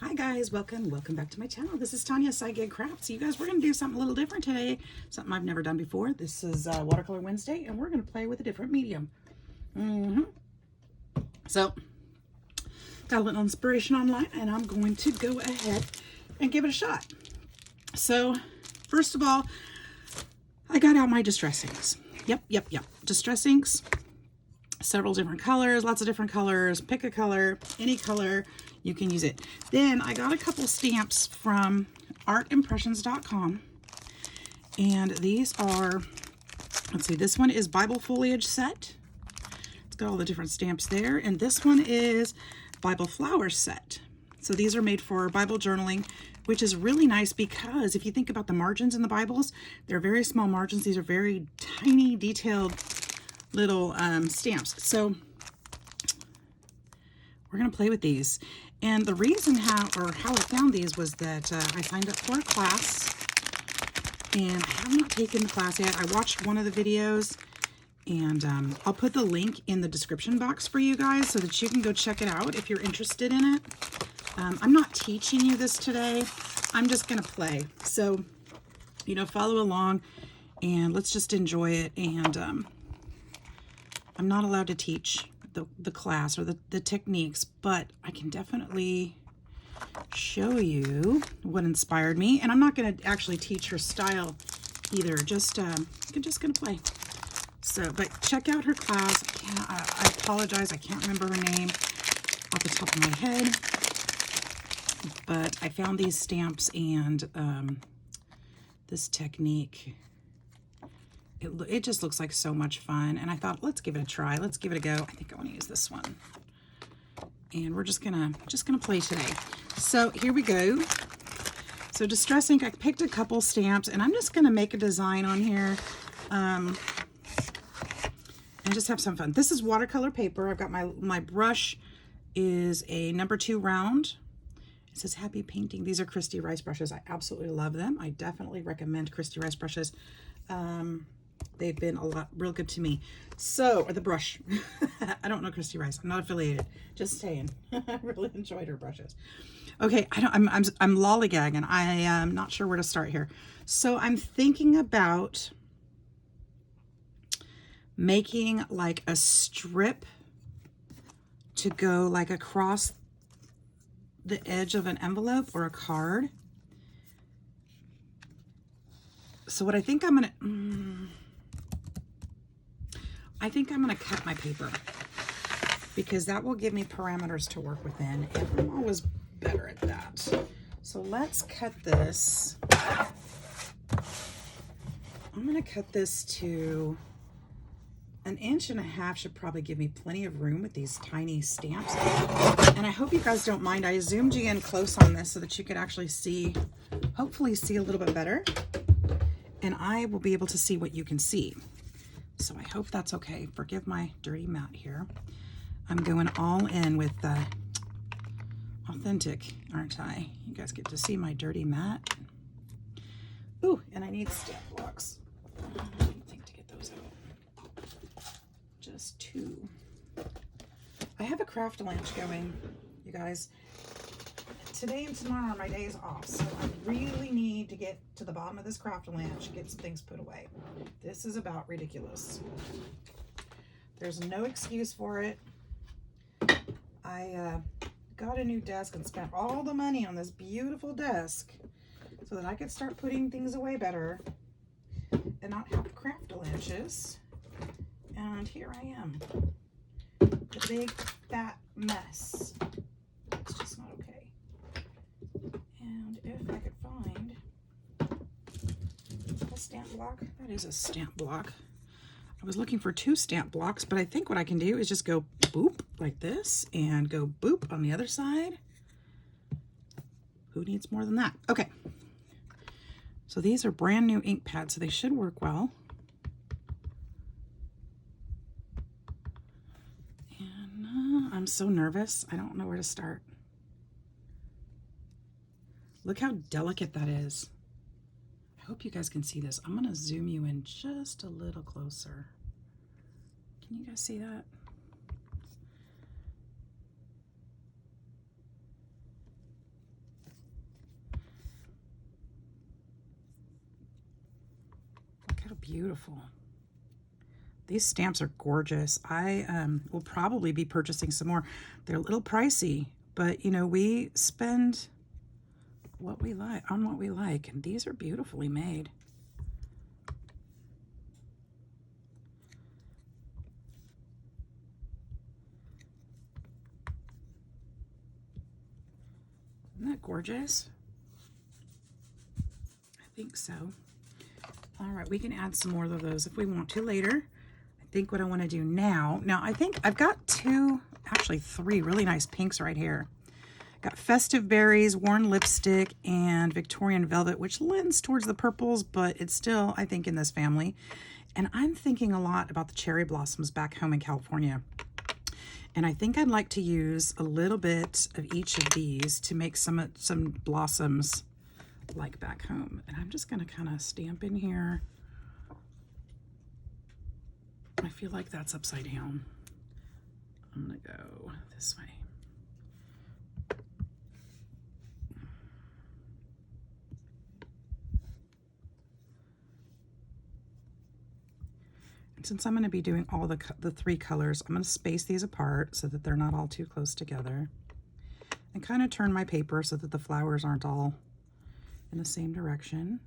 Hi guys, welcome back to my channel. This is Tanya, SideGigCrafts. You guys, we're going to do something a little different today, something I've never done before. This is Watercolor Wednesday, and we're going to play with a different medium. So, got a little inspiration online, and I'm going to go ahead and give it a shot. So, first of all, I got out my distress inks. Yep. Distress inks. Several different colors, lots of different colors. Pick a color, any color, you can use it. Then I got a couple stamps from artimpressions.com, and these are, let's see, this one is Bible foliage set. It's got all the different stamps there, and this one is Bible flowers set. So these are made for Bible journaling, which is really nice because if you think about the margins in the Bibles, they're very small margins. These are very tiny, detailed little stamps. So we're going to play with these. And the reason how I found these was that I signed up for a class, and I have not taken the class yet. I watched one of the videos, and I'll put the link in the description box for you guys so that you can go check it out if you're interested in it. I'm not teaching you this today. I'm just going to play. So, you know, follow along and let's just enjoy it. And I'm not allowed to teach the class or the techniques, but I can definitely show you what inspired me. And I'm not going to actually teach her style either. I'm just going to play. So, but check out her class. I apologize. I can't remember her name off the top of my head. But I found these stamps and this technique. It just looks like so much fun, and I thought, let's give it a try. Let's give it a go. I think I want to use this one, and we're just gonna play today. So here we go. So distress ink. I picked a couple stamps, and I'm just gonna make a design on here, and just have some fun. This is watercolor paper. I've got my brush is a number 2 round. It says happy painting. These are Christy Rice brushes. I absolutely love them. I definitely recommend Christy Rice brushes. They've been real good to me. So, or the brush. I don't know Christy Rice. I'm not affiliated. Just saying. I really enjoyed her brushes. Okay, I'm lollygagging. I am not sure where to start here. So I'm thinking about making like a strip to go like across the edge of an envelope or a card. So what I think I'm gonna cut my paper because that will give me parameters to work within, and I'm always better at that. So let's cut this. I'm gonna cut this to 1.5 inches. Should probably give me plenty of room with these tiny stamps. And I hope you guys don't mind. I zoomed you in close on this so that you could actually see, hopefully see a little bit better. And I will be able to see what you can see. So I hope that's okay. Forgive my dirty mat here. I'm going all in with authentic, aren't I? You guys get to see my dirty mat. Ooh, and I need stamp blocks. I think to get those out. Just 2. I have a craft lunch going, you guys. Today and tomorrow are my days off, so I really need to get to the bottom of this craft lunch, get some things put away. This is about ridiculous. There's no excuse for it. I got a new desk and spent all the money on this beautiful desk so that I could start putting things away better and not have craft lunches. And here I am, the big fat mess. It's just not okay. And if I could find a stamp block, that is a stamp block. I was looking for 2 stamp blocks, but I think what I can do is just go boop like this and go boop on the other side. Who needs more than that? Okay. So these are brand new ink pads, so they should work well. And I'm so nervous. I don't know where to start. Look how delicate that is. I hope you guys can see this. I'm going to zoom you in just a little closer. Can you guys see that? beautiful. These stamps are gorgeous. I will probably be purchasing some more. They're a little pricey, but you know, we spend what we like on what we like, and these are beautifully made. Isn't that gorgeous? I think so. All right, we can add some more of those if we want to later. I think what I want to do now, I think I've got two, actually three really nice pinks right here. Got Festive Berries, Worn Lipstick, and Victorian Velvet, which lends towards the purples, but it's still, I think, in this family. And I'm thinking a lot about the cherry blossoms back home in California. And I think I'd like to use a little bit of each of these to make some blossoms like back home. And I'm just going to kind of stamp in here. I feel like that's upside down. I'm going to go this way. Since I'm going to be doing all the three colors, I'm going to space these apart so that they're not all too close together, and kind of turn my paper so that the flowers aren't all in the same direction.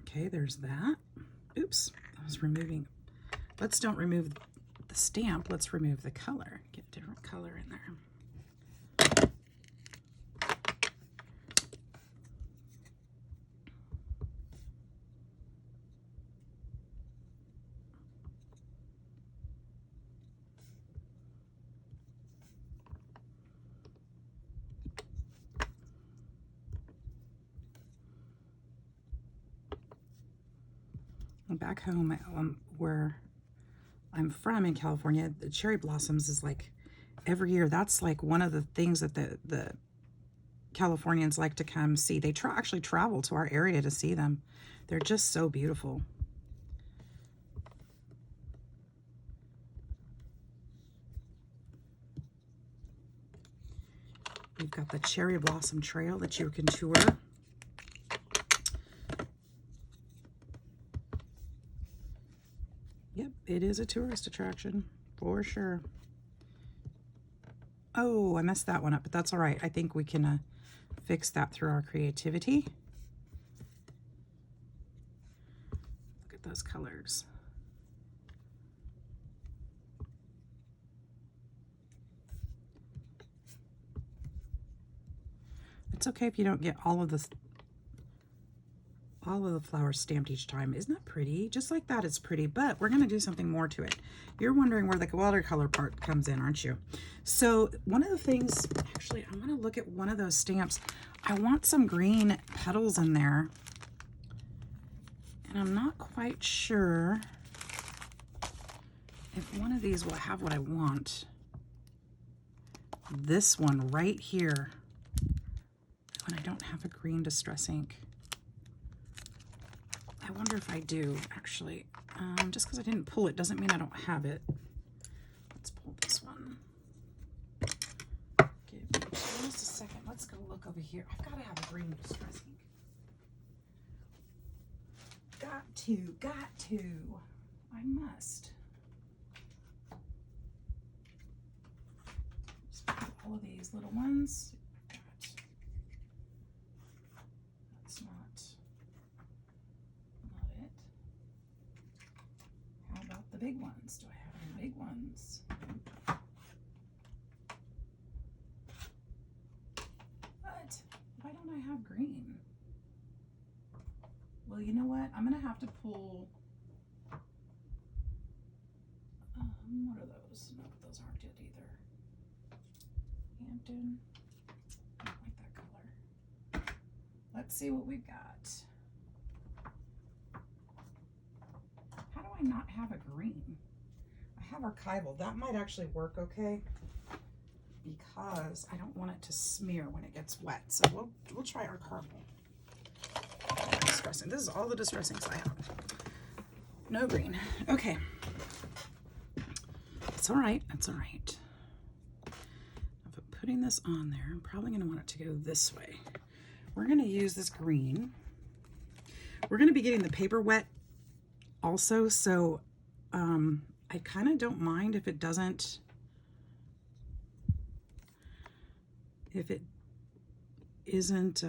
Okay, there's that. Oops, I was removing. Let's don't remove the stamp. Let's remove the color. Get a different color in there. Back home, where I'm from in California, the cherry blossoms is like every year. That's like one of the things that the Californians like to come see. They actually travel to our area to see them. They're just so beautiful. We've got the cherry blossom trail that you can tour. Yep, it is a tourist attraction for sure. Oh, I messed that one up, but that's all right. I think we can fix that through our creativity. Look at those colors. It's okay if you don't get all of the flowers stamped each time. Isn't that pretty? Just like that, it's pretty, but we're gonna do something more to it. You're wondering where the watercolor part comes in, aren't you? So one of the things, actually, I wanna look at one of those stamps. I want some green petals in there, and I'm not quite sure if one of these will have what I want. This one right here, when I don't have a green distress ink. I wonder if I do, actually. Just because I didn't pull it doesn't mean I don't have it. Let's pull this one. Give me just a second. Let's go look over here. I've got to have a green distress ink. Got to. I must. Just put all of these little ones. That's not it. How about the big ones? Do I have any big ones? What? Why don't I have green? Well, you know what? I'm going to have to pull... what are those? No, those aren't it either. Hampton. I don't like that color. Let's see what we've got. How do I not have a green? I have archival. That might actually work okay, because I don't want it to smear when it gets wet. So we'll try archival. Distressing. This is all the distressings I have. No green. Okay. It's all right. That's all right. If I'm putting this on there, I'm probably going to want it to go this way. We're going to use this green. We're going to be getting the paper wet also, so I kind of don't mind if it doesn't, if it isn't,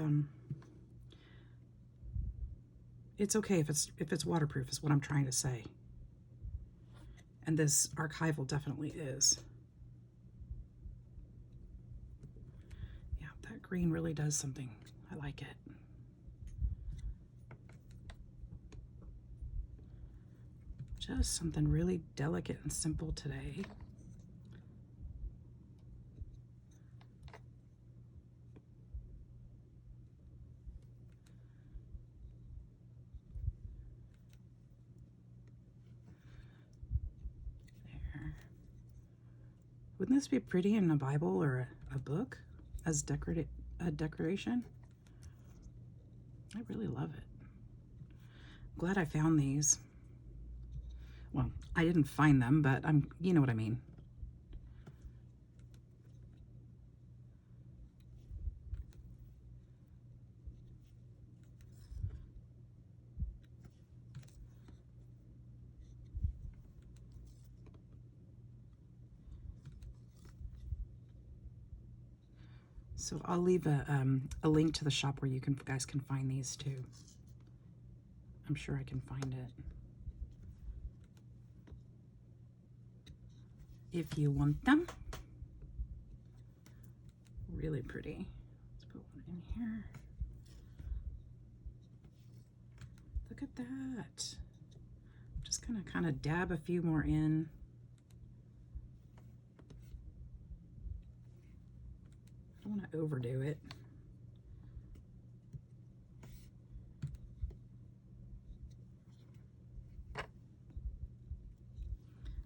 it's okay if it's waterproof is what I'm trying to say. And this archival definitely is. Yeah, that green really does something. I like it. Just something really delicate and simple today. There. Wouldn't this be pretty in a Bible or a book as decoration? I really love it. Glad I found these. Well, I didn't find them, but you know what I mean. So I'll leave a link to the shop where you guys can find these too. I'm sure I can find it. If you want them. Really pretty. Let's put one in here. Look at that. Just gonna kind of dab a few more in. I don't want to overdo it.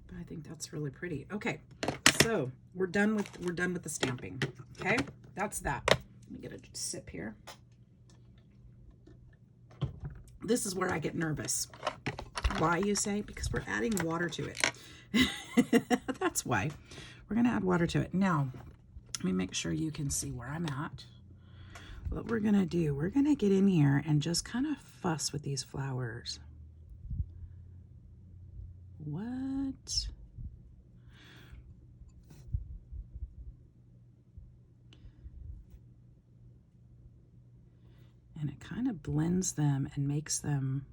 But I think that's really pretty. Okay, so we're done with the stamping. Okay, that's that. Let me get a sip here. This is where I get nervous. Why, you say? Because we're adding water to it. That's why. We're gonna add water to it. Now, let me make sure you can see where I'm at. What we're gonna do, we're gonna get in here and just kind of fuss with these flowers. What? And it kind of blends them and makes them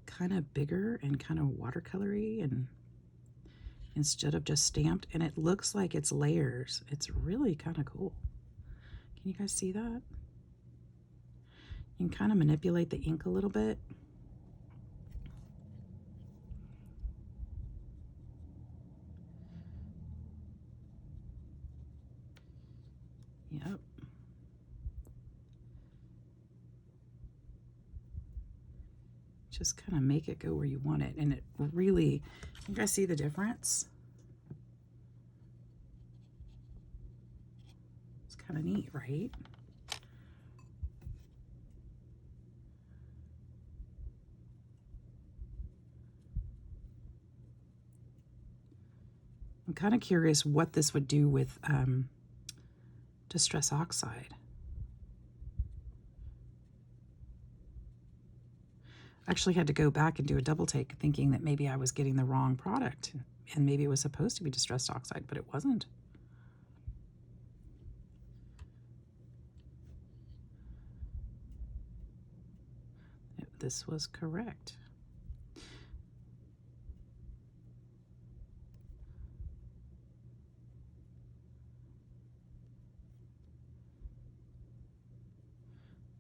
kind of bigger and kind of watercolory, and instead of just stamped, and it looks like it's layers. It's really kind of cool. Can you guys see that? You can kind of manipulate the ink a little bit. Yep. Just kind of make it go where you want it, and it really, you guys see the difference? It's kind of neat, right? I'm kind of curious what this would do with Distress Oxide. I actually had to go back and do a double take, thinking that maybe I was getting the wrong product, and maybe it was supposed to be Distress Oxide, but it wasn't. This was correct.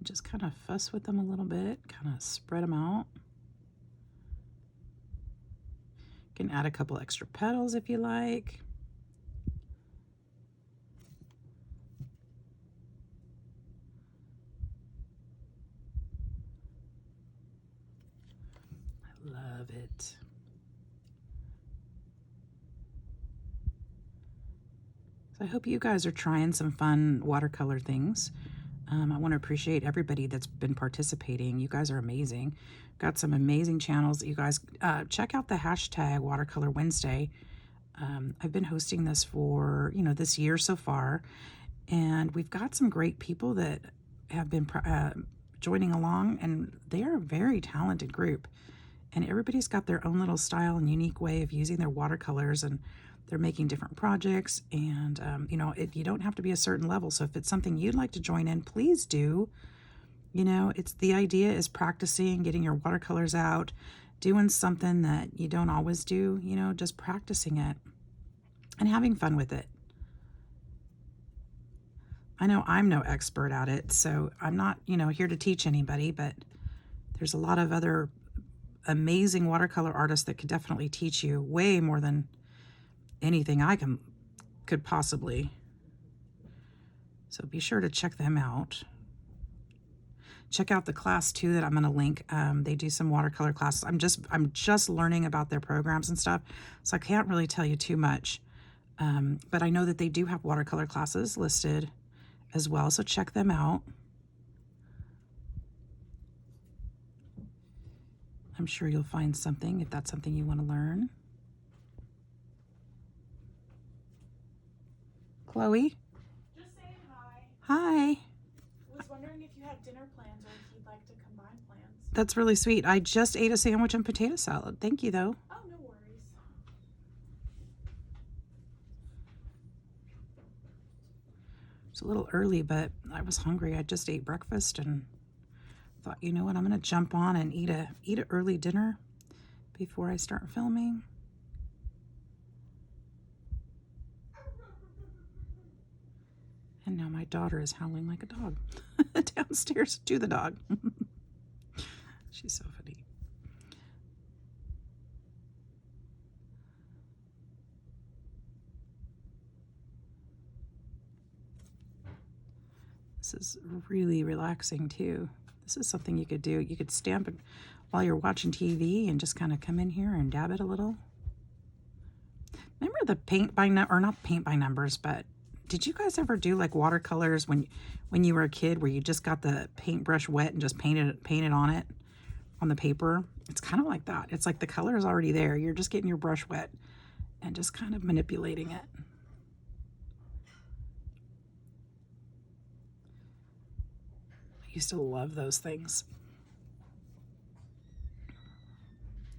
Just kind of fuss with them a little bit, kind of spread them out. You can add a couple extra petals if you like. I love it. So I hope you guys are trying some fun watercolor things. I want to appreciate everybody that's been participating. You guys are amazing. Got some amazing channels. You guys check out the hashtag Watercolor Wednesday. I've been hosting this for, this year so far, And we've got some great people that have been joining along, and they are a very talented group. And everybody's got their own little style and unique way of using their watercolors, and they're making different projects. And, you know, you don't have to be a certain level. So if it's something you'd like to join in, please do. You know, the idea is practicing, getting your watercolors out, doing something that you don't always do, you know, just practicing it and having fun with it. I know I'm no expert at it, so I'm not, you know, here to teach anybody, but there's a lot of other amazing watercolor artists that could definitely teach you way more than anything I could possibly. So be sure to check them out. Check out the class too that I'm going to link. They do some watercolor classes. I'm just learning about their programs and stuff, so I can't really tell you too much. But I know that they do have watercolor classes listed as well, so check them out. I'm sure you'll find something if that's something you want to learn. Chloe? Just saying hi. Hi. I was wondering if you had dinner plans or if you'd like to combine plans. That's really sweet. I just ate a sandwich and potato salad. Thank you, though. Oh, no worries. It's a little early, but I was hungry. I just ate breakfast and thought, you know what, I'm going to jump on and eat a early dinner before I start filming. And now my daughter is howling like a dog downstairs to the dog. She's so funny. This is really relaxing too. This is something you could do. You could stamp it while you're watching TV and just kind of come in here and dab it a little. Remember the paint by or not paint by numbers, but did you guys ever do like watercolors when you were a kid, where you just got the paintbrush wet and just painted on it on the paper? It's kind of like that. It's like the color is already there. You're just getting your brush wet and just kind of manipulating it. I used to love those things.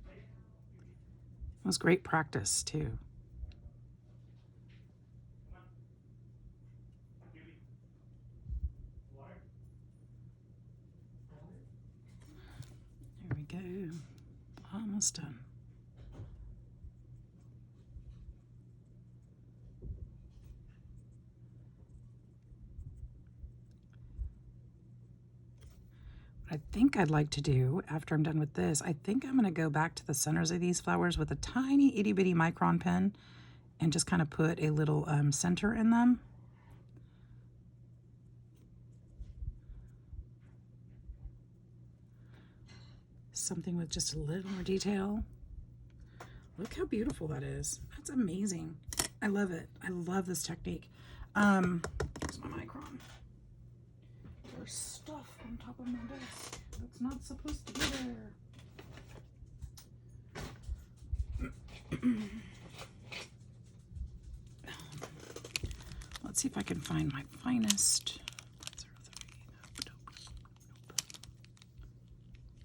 It was great practice too. There we go. Almost done. What I think I'd like to do after I'm done with this, I think I'm going to go back to the centers of these flowers with a tiny itty bitty micron pen and just kind of put a little center in them. Something with just a little more detail. Look how beautiful that is. That's amazing. I love it. I love this technique. Where's my micron? There's stuff on top of my desk that's not supposed to be there. Let's see if I can find my finest.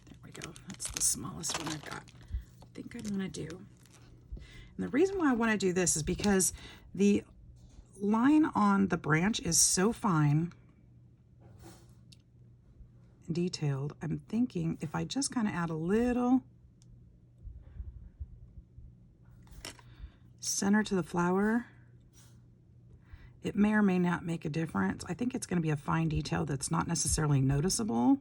There we go. That's the smallest one I've got. I think I want to do. And the reason why I want to do this is because the line on the branch is so fine and detailed. I'm thinking if I just kind of add a little center to the flower, it may or may not make a difference. I think it's going to be a fine detail that's not necessarily noticeable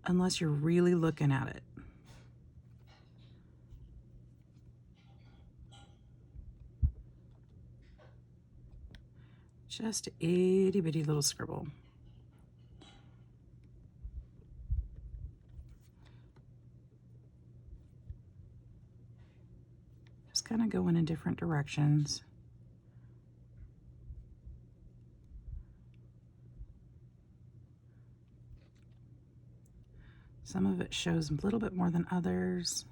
unless you're really looking at it. Just a itty bitty little scribble. Just kind of going in different directions. Some of it shows a little bit more than others.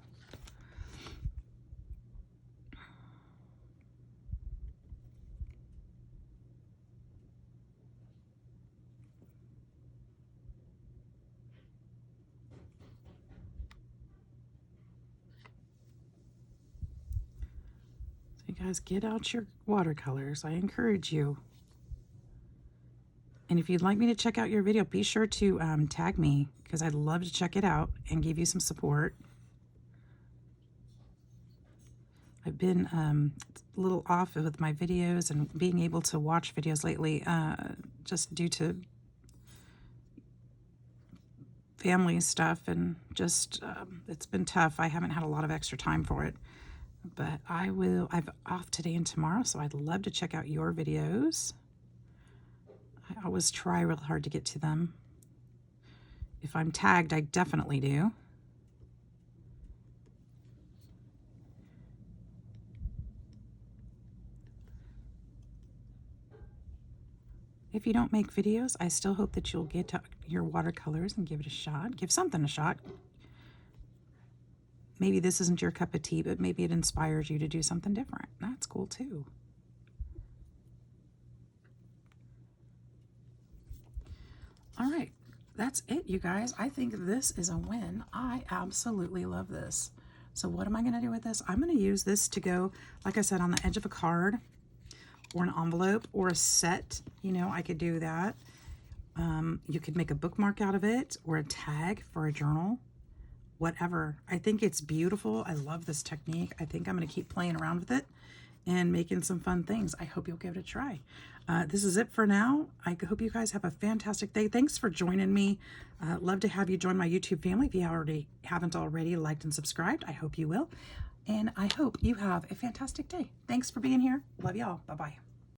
You guys get out your watercolors. I encourage you. And if you'd like me to check out your video, be sure to tag me, because I'd love to check it out and give you some support. I've been a little off with my videos and being able to watch videos lately, just due to family stuff, and just it's been tough. I haven't had a lot of extra time for it, but I'm off today and tomorrow, so I'd love to check out your videos. I always try real hard to get to them. If I'm tagged, I definitely do. If you don't make videos, I still hope that you'll get to your watercolors and give it a shot. Give something a shot. Maybe this isn't your cup of tea, but maybe it inspires you to do something different. That's cool too. All right, that's it, you guys. I think this is a win. I absolutely love this. So what am I going to do with this? I'm going to use this to go, like I said, on the edge of a card or an envelope or a set. You know, I could do that. You could make a bookmark out of it, or a tag for a journal, whatever. I think it's beautiful. I love this technique. I think I'm going to keep playing around with it and making some fun things. I hope you'll give it a try. This is it for now. I hope you guys have a fantastic day. Thanks for joining me. Love to have you join my YouTube family. If you haven't already liked and subscribed, I hope you will. And I hope you have a fantastic day. Thanks for being here. Love y'all. Bye-bye.